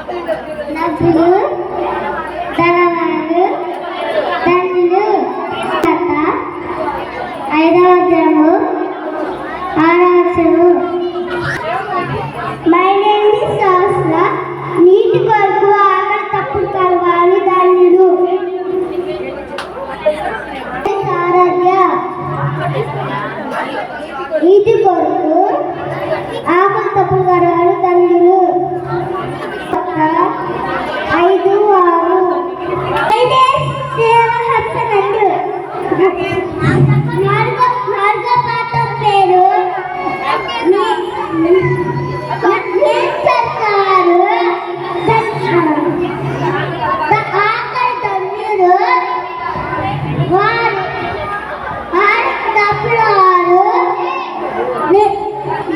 నవ్వులు ధనవారు ధనులు ఐదవ అధ్యాయము ఆరవ వచనము. మై నేమ్ ఇస్ సహస్ర. నీటి కొరకు ఆకలి తప్పుడు కలవారు ధన్యులు. ఆరాధ్య. నీటి కొరకు ఆకలి తప్పుడు కలవారు ధన్యులు. 5, 6 మార్గపాఠం పేరు సర్కారు. ఆకలి ధన్యులు వారు తప్పుడు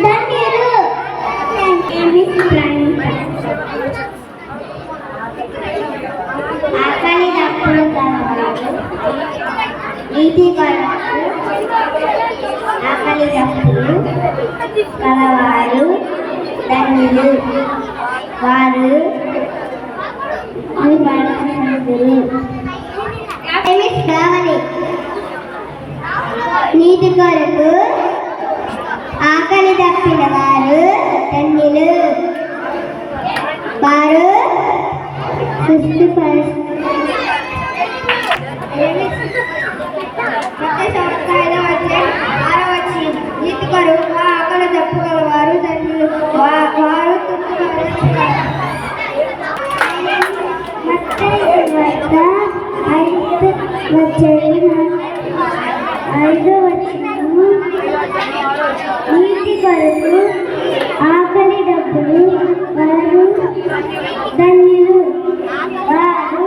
ధన్యులు. ఆకలి తప్పుడు నీటి కొరకు ఆకలి తప్పుడు కలవారు ధన్యులు. వారు కావాలి. నీటి కొరకు ఆకలి తప్పిన వారు ధన్యులు. వారు నీతి కొరకు ఆకలి తప్పుగలవారు ధన్యులు. వారు ఐదో వచనము. నీతి కొరకు ఆకలి డబ్బులు వారు ధన్యులు. వారు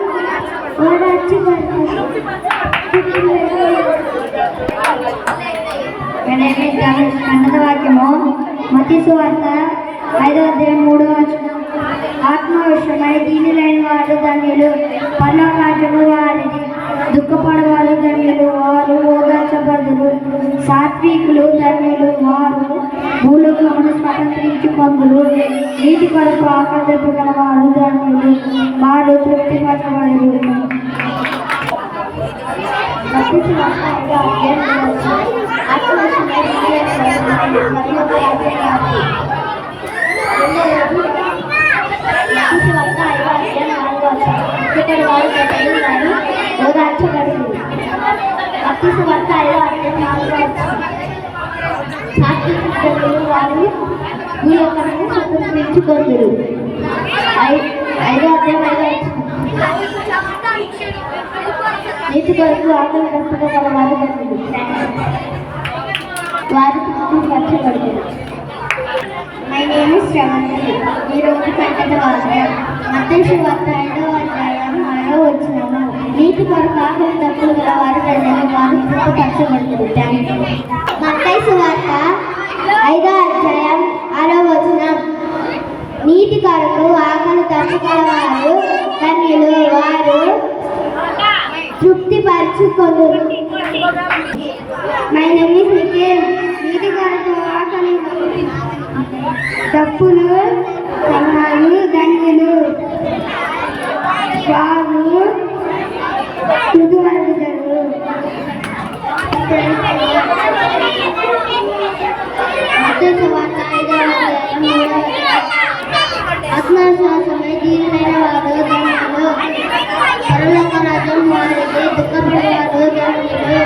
ఓదార్చబడతారు. అన్నద వాక్యము మత్తయి సువార్త 5వ అధ్యాయం 3వ వచనం. ఆత్మవిషయమై దీనులైన వారు ధన్యులు. పరలోక రాజ్యము వారిది. దుఃఖపడవారు ధన్యులు. వారు ఓదార్చబడుదురు. సాత్వికులు ధన్యులు. వారు భూలోకమును స్వతంత్రించుకొందురు. నీటి కొరకు ఆకలి దెబ్బగల వారు ధన్యులు. వారు తృప్తిపరచబడుదురు. వారు భూలోకమును స్వతంత్రించుకొందురు. 5వ అధ్యాయం. నీటి కొరకు ఆకలి దెబ్బగల వారు ధన్యులు. వారు తృప్తిపరచబడుదురు. My name is Sravanthi. ఈరోజు కంటత వాక్యం మత్తయి సువార్త 5వ అధ్యాయం 6వ వచనము. నీటి కొరకు ఆకలి తప్పుడు గల వారు ధన్యులు. వారు తృప్తిపరచబడుదురు. మత్తయి సువార్త 5వ అధ్యాయం 6వ వచనం. నీటి కొరకు ఆకలి తప్పుడు గల వారు ధన్యులు. వారు తృప్తిపరచుకొందురు. My name is Nikhil. నీటి కొరకు ఆకలి తప్పులు కలవారు ధన్యులు. వారు మృదువరుగుదరు. ఆత్మవిశ్వాసమై దీనులైన వారు ధన్యులు. పరలోక రాజ్యం వారిది. దుఃఖపడేవారు ధన్యులు.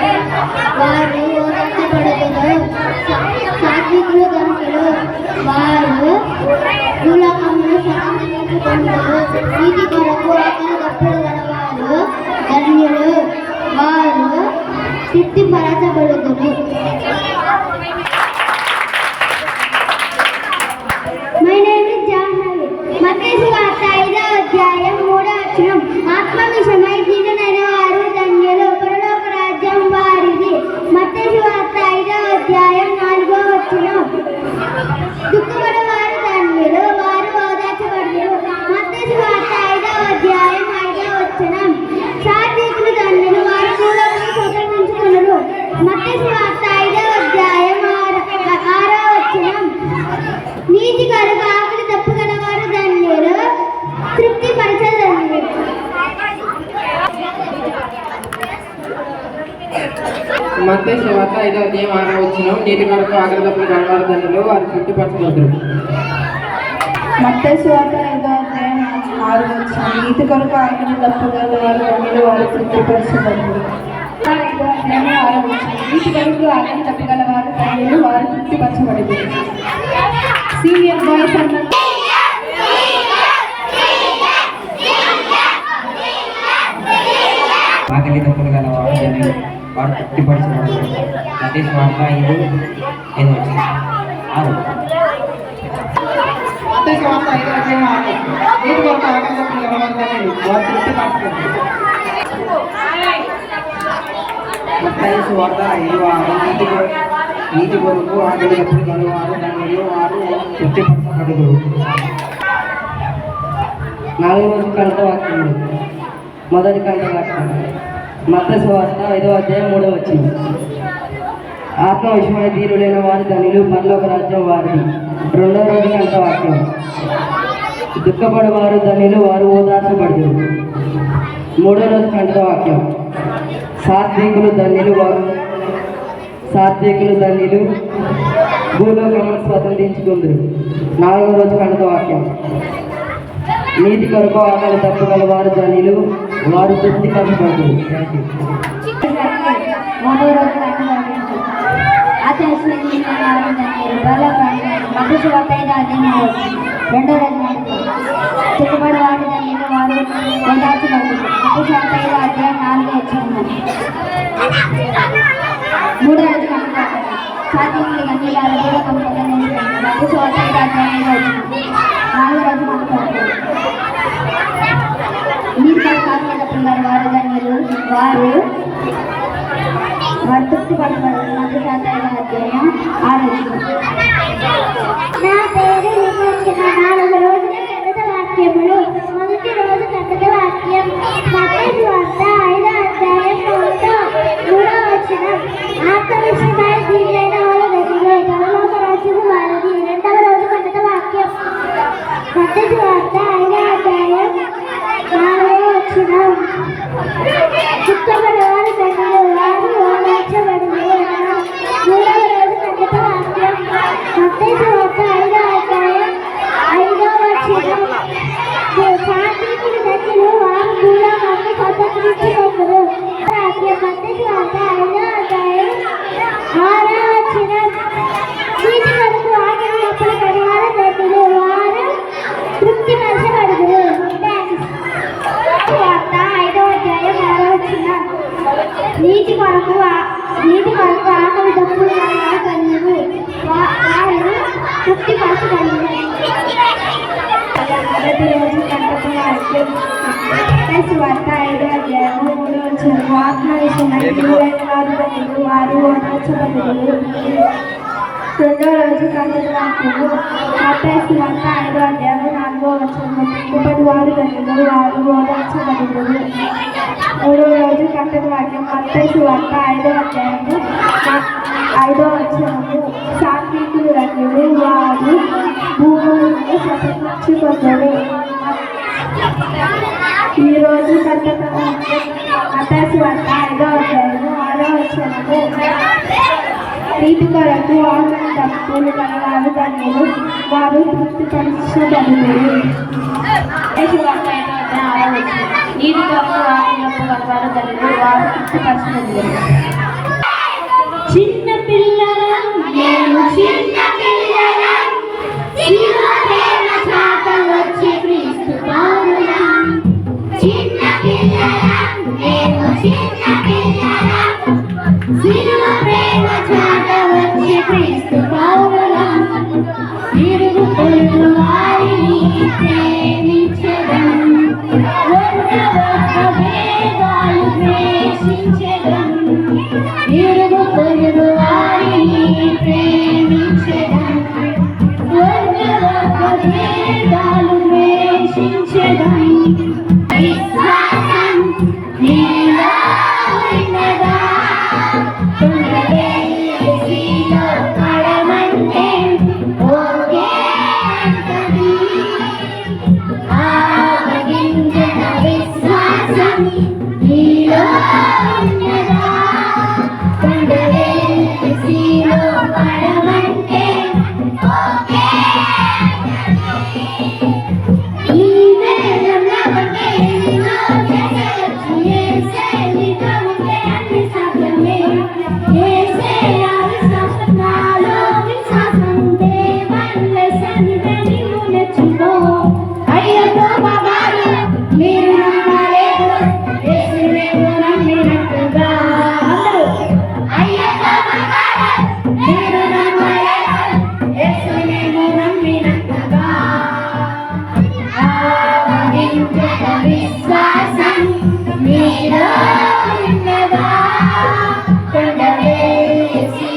వారు ఓదార్చబడుదురు. సాత్వికులు ధన్యులు. వారు భూలోకమును స్వతంత్రించుకొందురు. నీతి కొరకు ఆకలి తప్పుడు గలవారు ధన్యులు. వారు తృప్తిపరచబడుదురు. My name is Jahnavi. మత్తయి సువార్త 5వ అధ్యాయం 3వ వచనం. ఆత్మవిషయమై దీనులైన వారు ధన్యులు. పరలోక రాజ్యం వారిది. మత్తయి సువార్త 5వ అధ్యాయం 4వ వచనం. దుఃఖపడవారు ధన్యులు. వారు ఓదార్చబడుదురు. మత్తయి సువార్త 5వ అధ్యాయం 5వ వచనం. సాత్వికులు ధన్యులు. వారు భూలోకమును స్వతంత్రించుకొందురు. మత్తయి సువార్త 5వ అధ్యాయం 6వ వచనం. నీతి కొరకు ఆకలి తప్పుగల వారు ధన్యులు. మత్తయి సువార్త 5వ అధ్యాయం 6వ వచనం, నీతి కొరకు ఆకలి దప్పులు గలవారు ధన్యులు, వారు తృప్తిపరచబడుదురు. మత్తయి సువార్త 5వ అధ్యాయం 6వ వచనం, నీతి కొరకు ఆకలి దప్పులు గలవారు ధన్యులు, వారు తృప్తిపరచబడుదురు. 5వ అధ్యాయం 6వ వచనం, నీతి కొరకు ఆకలి దప్పగలవారు ధన్యులు, వారు తృప్తిపరచబడుదురు. సీనియర్ బాయ్స్ అన్న ఆకలి దప్పులు గల వారు ధన్యులు, వారు తృప్తిపరచబడుదురు. మత్తయి సువార్త 5:6. మత్తయి సువార్త 5వ అధ్యాయం 6. నీతి కొరకు ఆకలి దప్పులు గలవారు ధన్యులు, వారు తృప్తిపరచబడుదురు. మత్తయి సువార్త 5:6. నీతి కొరకు ఆకలి దప్పులు గలవారు ధన్యులు, వారు తృప్తిపరచబడుదురు. 4వ రోజు కంట వాక్యములు. మొదటి కంట వాక్యం మత్తయి సువార్త 5వ అధ్యాయం 3వ వచనం, ఆత్మ విషయమై ధీరులైన వారు ధన్యులు, పరలోక రాజ్యం వారిది. 2వ రోజు కంట వాక్యం దుఃఖపడేవారు ధన్యులు, వారు ఓదార్చబడుదురు. 3వ రోజు కంట వాక్యం సాత్వికులు ధన్యులు, భూలోకమును స్వతంత్రించుకుందరు. 4వ రోజు కంట వాక్యం నీతి కొరకు ఆకలి దప్పుగల వారు ధన్యులు, వారు తృప్తిపరచబడుదురు. 3వ రోజు ఆచరించిన మత్తయి సువార్త 5వ అధ్యాయం 2వ వచనం, దుఃఖపడే వారు ధన్యులు, వారు ఓదార్చబడుదురు. మత్తయి సువార్త 5వ అధ్యాయం 4వ వచనం. 3వ రోజు సాత్వికులు ధన్యులు, వారు భూలోకమును స్వతంత్రించుకుందురు. మత్తయి సువార్త 5వ అధ్యాయం 5వ వచనం. 4వ రోజు నీతి కొరకు ఆకలి దప్పులు వారు ధన్యులు, వారు తృప్తిపరచబడుదురు. మత్తయి సువార్త 5వ అధ్యాయం 6వ వచనం. నా పేరు విమోచన. 4 రోజుల కథ వాక్యములు. మొదటి రోజు కథ వాక్యం మత్తయి సువార్త 5వ అధ్యాయం 3వ వచనం, ఆత్మవిషయమై ధీరులైన వారు ధన్యులు, పరలోక రాజ్యము వారిది. 2వ రోజు కథ వాక్యం మత్తయి సువార్త 5వ అధ్యాయం 4వ వచనం, దుఃఖపడేవారు ధన్యులు, వారు ఓదార్చబడుదురు. 3వ రోజు కథ వాక్యం మత్తయి సువార్త 5వ అధ్యాయం 5వ వచనం, సాత్వికులు ధన్యులు, వారు భూలోకమును స్వతంత్రించుకుందురు. వాక్యం మత్తయి సువార్త 5వ అధ్యాయం 6వ వచనం, నీతి కొరకు ఆకలి దప్పులు గలవారు ధన్యులు, వారు తృప్తిపరచబడుదురు. సువార్త 5వ అధ్యాయం 6వ వచనం, నీతి కొరకు ఆకలి దప్పులు గలవారు ధన్యులు, వారు తృప్తిపరచబడుదురు. మొదటి రోజు కంటకు వాక్యం మత్తయి సువార్త 5వ అధ్యాయం 3వ వచనం, ఆత్మ విషయమై ధీరులైన వారు ధన్యులు, వారు ఓదార్చబడుదురు. 2వ రోజు కంటకు వాక్యము మత్తయి సువార్త 5వ అధ్యాయం 4వ వచనం, దుఃఖపడే వారు ధన్యులు, వారు ఓదార్చబడుదురు. 3వ రోజు కంటకు వాక్యం మత్తయి సువార్త 5వ అధ్యాయం 5వ వచనము, సాత్వికులు ధన్యులు, వారు భూములను స్వతంత్రించుకుందురు. ఈ రోజు కంటకు వాక్యం మత్తయి సువార్త 5వ అధ్యాయం 6వ వచనము, నీతి కొరకు ఆకలి దప్పులు గలవారు ధన్యులు, వారు తృప్తిపరచబడుదురు. మత్తయి సువార్త 5వ అధ్యాయం 6వ వచనం, నీతి కొరకు ఆకలి దప్పులు గలవారు ధన్యులు, వారు తృప్తిపరచబడుదురు. చిన్న పిల్లలం మేము చిన్న పిల్లలం, శిలువ ప్రేమ చాట వచ్చే క్రీస్తు పౌరులం. చిన్న పిల్లలం మేము చిన్న పిల్లలం, శిలువ ప్రేమ చాట వచ్చే క్రీస్తు పౌరులం. ఇరుగు పొరుగు వారిని ప్రేమించెదం, ఒక్క భేదాలు ద్వేషించెదం. ఇరుగు పొరుగు వారిని ప్రేమించెదం, ఒక్క భేదాలు ద్వేషించెదం. విశ్వాసం నీలో ఉన్నదా? కొండలేసిలో పడమంటే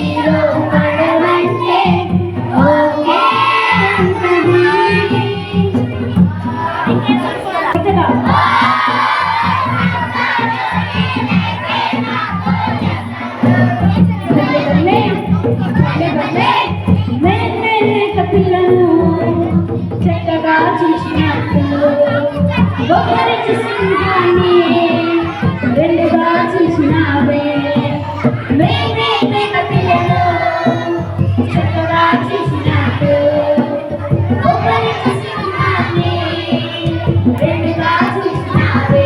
నీలో పడవంటే ఓకే అంటది. పిల్లను చక్కగా చూసినట్టు ఒకరి చూసిందాన్ని రెండుగా చూసినావే. పిల్లను చక్కగా చూసినట్టు ఒకరి చూసిందాన్ని రెండుగా చూసినావే.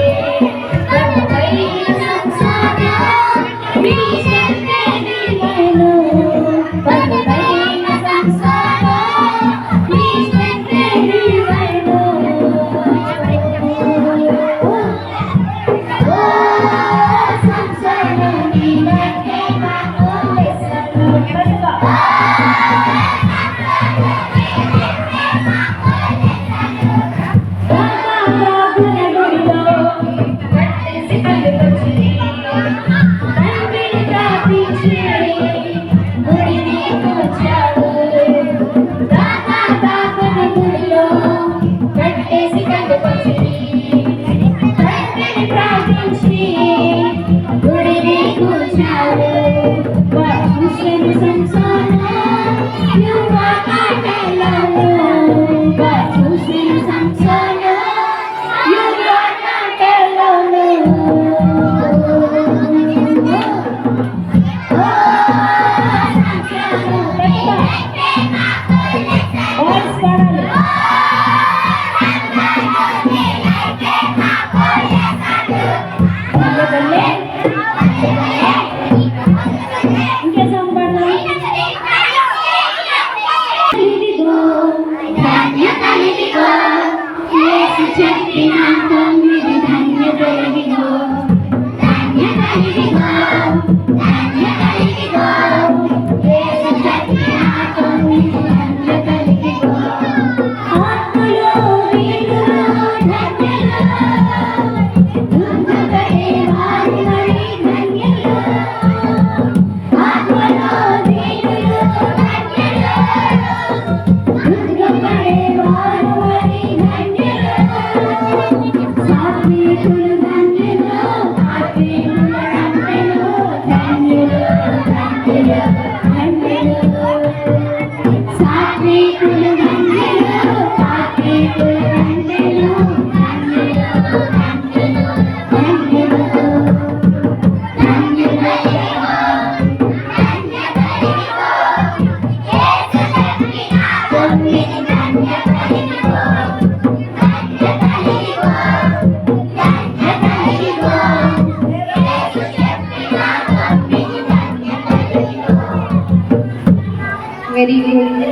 Very good.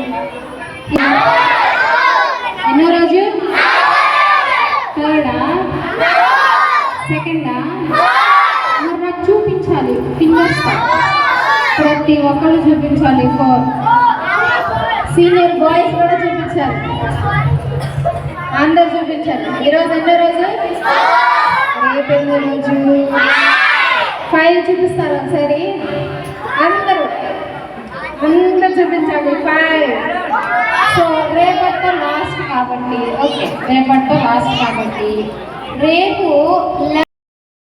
ఎన్నో రోజు? థర్డా? సెకండా? మరి నాకు చూపించాలి ఫింగర్స్, ప్రతి ఒక్కళ్ళు చూపించాలి. 4 సీనియర్ బాయ్స్ కూడా చూపించాలి, అందరు చూపించాలి. ఈరోజు ఎన్నో రోజు? రేపు ఎన్నో రోజు? 5 చూపిస్తారు ఒకసారి అందరూ చూపించండి. 5. సో రేపటితో లాస్ట్ కాబట్టి, ఓకే రేపటితో లాస్ట్ కాబట్టి రేపు